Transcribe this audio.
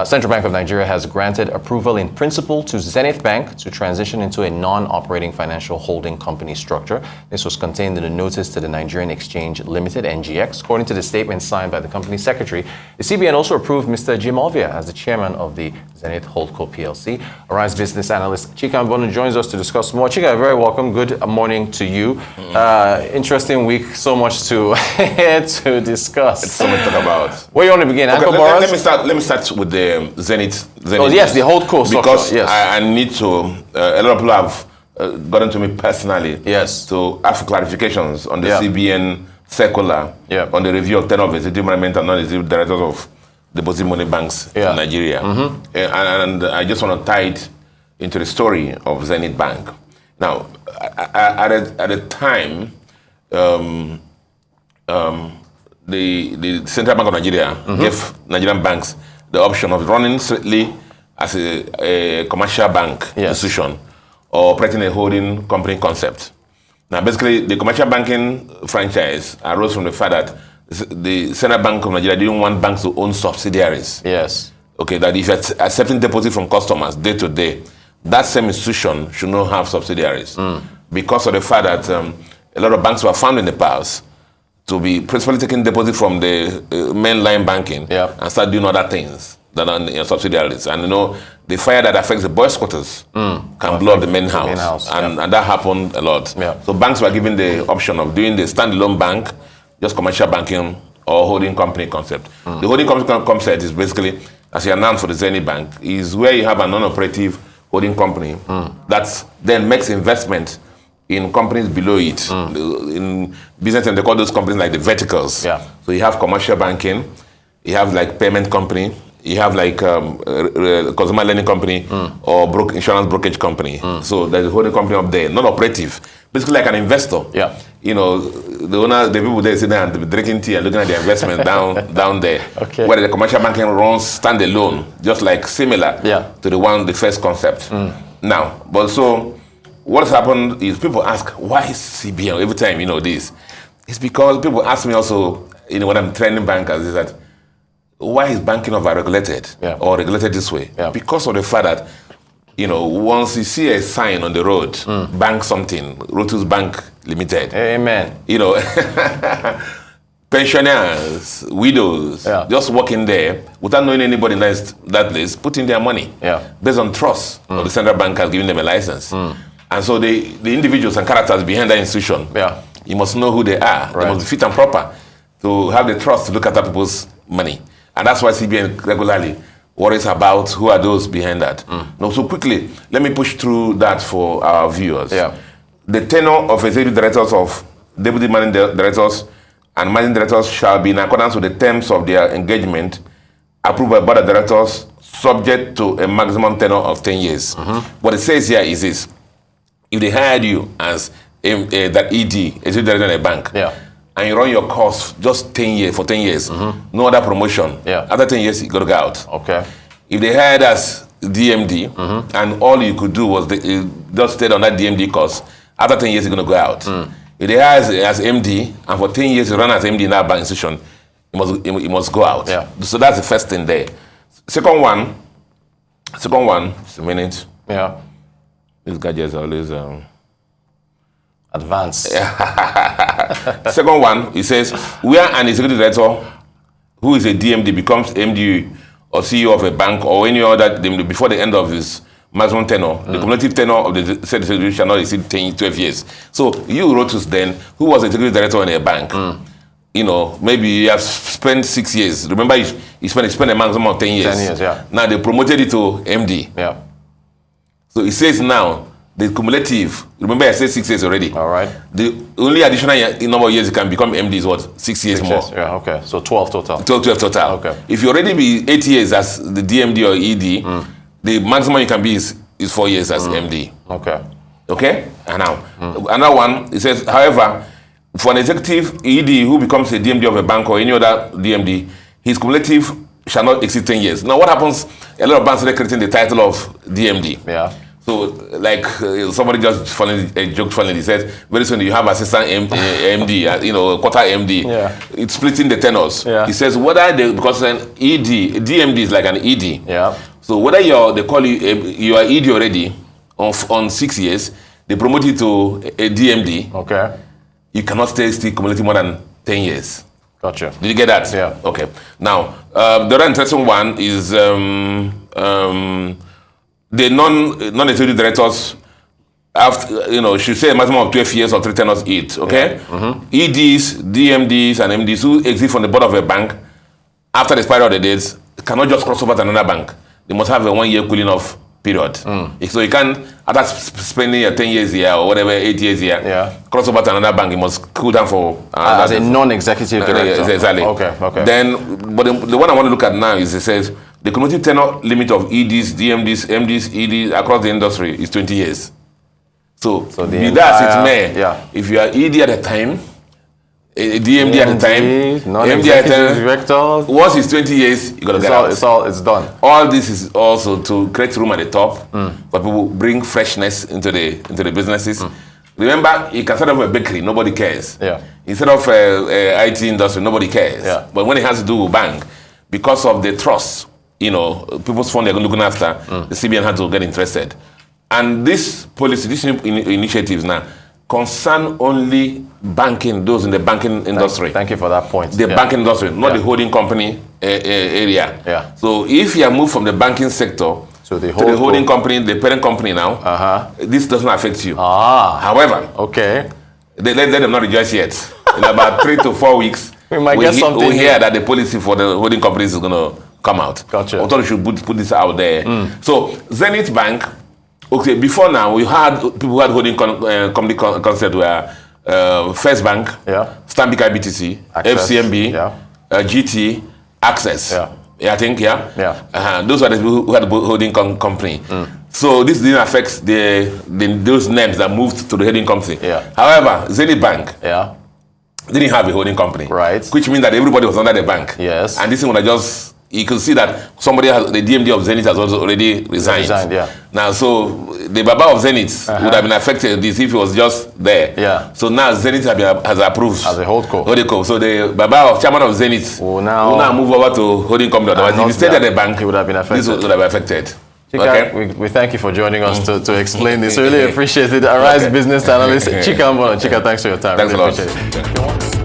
Central Bank of Nigeria has granted approval in principle to Zenith Bank to transition into a non-operating financial holding company structure. This was contained in a notice to the Nigerian Exchange Limited, NGX. According to the statement signed by the company secretary, the CBN also approved Mr. Jim Ovia as the chairman of the Zenith Holdco PLC. Arise Business Analyst Chika Mbonu joins us to discuss more. Chika, very welcome. Good morning to you. Interesting week, so much to discuss. It's so much to talk about. Where you want to begin? Okay, let me start with the Zenith. Oh yes, the Holdco Structure. Because yes. I need to. A lot of people have gotten to me personally. Yes. To ask for clarifications on the CBN circular on the review of tenure of executive management and non-executive directors of deposit money banks in Nigeria. And I just want to tie it into the story of Zenith Bank. Now, at the time, the Central Bank of Nigeria gave Nigerian banks the option of running strictly as a commercial bank institution or operating a holding company concept. Now, basically, the commercial banking franchise arose from the fact that the Central Bank of Nigeria didn't want banks to own subsidiaries. Yes. Okay, that if you're accepting deposit from customers day to day, that same institution should not have subsidiaries. Because of the fact that a lot of banks were found in the past to be principally taking deposit from the mainline banking and start doing other things that are in subsidiaries. And the fire that affects the boys' quarters can blow up the main house. And that happened a lot. So banks were given the option of doing the standalone bank, just commercial banking or holding company concept. The holding company concept is basically, as you announced for the Zenith Bank, is where you have a non-operative holding company that then makes investment in companies below it. In business, and they call those companies like the verticals. So you have commercial banking, you have like payment company, you have like consumer lending company or insurance brokerage company. So there's a holding company up there, non-operative, basically like an investor. The owner, the people there sitting there and drinking tea and looking at the investment down there. Where the commercial banking runs standalone, just like similar to the first concept. Now, but so what's happened is people ask, why is CBN every time this? It's because people ask me also, when I'm training bankers, is that why is banking over-regulated or regulated this way? Because of the fact that once you see a sign on the road, bank something, Rotus Bank Limited. Amen. Pensioners, widows, just walking there without knowing anybody in that place, putting their money based on trust of the central bank has given them a license. And so the individuals and characters behind that institution, you must know who they are. They must be fit and proper to have the trust to look at other people's money. And that's why CBN regularly worries about who are those behind that. Now, so quickly, let me push through that for our viewers. The tenure of executive directors of deputy managing directors and managing directors shall be in accordance with the terms of their engagement approved by board of directors, subject to a maximum tenure of 10 years. What it says here is this: if they hired you as that ED, executive director in a bank, and you run your course just 10 years, for 10 years, no other promotion. After 10 years, you got to go out. If they hired as DMD, and all you could do was just stay on that DMD course, after 10 years, you're going to go out. If they hire as MD, and for 10 years you run as MD in that bank institution, you must go out. So that's the first thing there. Second one, just a minute. These gadgets are always advanced. Second one, it says, where an executive director who is a DMD becomes MD or CEO of a bank or any other DMD before the end of his maximum tenure, the cumulative tenure of the said executive shall not exceed 12 years. So you, Rotus, then, who was executive director in a bank, maybe you have spent 6 years. Remember, you spent a maximum of 10 years. 10 years, Now they promoted it to MD. So it says now, the cumulative, remember I said 6 years already. All right. The only additional number of years you can become MD is what? 6 years more. So 12 total. 12 total. If you already be 8 years as the DMD or ED, the maximum you can be is 4 years as MD. Okay? And now, another one, it says, however, for an executive ED who becomes a DMD of a bank or any other DMD, his cumulative shall not exceed 10 years. Now, what happens? A lot of banks are creating the title of DMD. So, like somebody just joked funnily, he says, very soon you have assistant MD, quarter MD. Yeah. It's splitting the tenors. Yeah. He says, whether because an DMD is like an ED. Yeah. So whether they call you are ED already on 6 years, they promote you to a DMD. Okay. You cannot stay still cumulative more than 10 years. Gotcha. Did you get that? Yeah. Okay. Now, the other interesting one is the non-executive directors should say a maximum of 12 years or 3 tenors each. Okay. Yeah. Mm-hmm. EDs, DMDs, and MDs who exist from the board of a bank after the expiry of the dates cannot just cross over to another bank. They must have a 1-year cooling off period. So you can't, after spending 10 years here or whatever, 8 years here, cross over to another bank. You must cool down for as a non-executive director. Exactly. Okay. Then, but the one I want to look at now is it says the cumulative tenure limit of EDs, DMDs, MDs, EDs across the industry is 20 years. So be that as it may, if you are ED at a time, a DMD at a time, MD at a time, director. Once it's 20 years, you got to get out. It's done. All this is also to create room at the top, but people bring freshness into the businesses. Remember, you can set up a bakery, nobody cares. Yeah. Instead of IT industry, nobody cares. Yeah. But when it has to do with bank, because of the trust, people's fund they're looking after, the CBN had to get interested. And this policy, these initiatives now, concern only banking, those in the banking industry. Thank you for that point. The banking industry, not the holding company area. Yeah. So if you are moved from the banking sector to the holding company, the parent company now, this doesn't affect you. However, let them not rejoice yet. In about 3 to 4 weeks, we might get something. We hear that the policy for the holding companies is going to come out. Gotcha. I thought we should put this out there. So Zenith Bank. Okay, before now, we had people who had holding company concept were First Bank, Stanbic IBTC, Access, FCMB, GT, Access. I think, those are the people who had holding company. So this didn't affect those names that moved to the holding company. However, Zenith Bank didn't have a holding company, which means that everybody was under the bank. Yes. And this thing would have you could see that the DMD of Zenith has also already resigned. Now, so the Baba of Zenith would have been affected this if it was just there. So now Zenith has approved as a holdco. So the Baba of chairman of Zenith will now move over to holding company. Otherwise, if he stayed at the bank, he would have been affected. This would have been affected. Chika, we thank you for joining us to explain this. We really appreciate it. Arise Business Analyst Chika Mbonu. Chika, thanks for your time. Thanks really a lot. Appreciate it.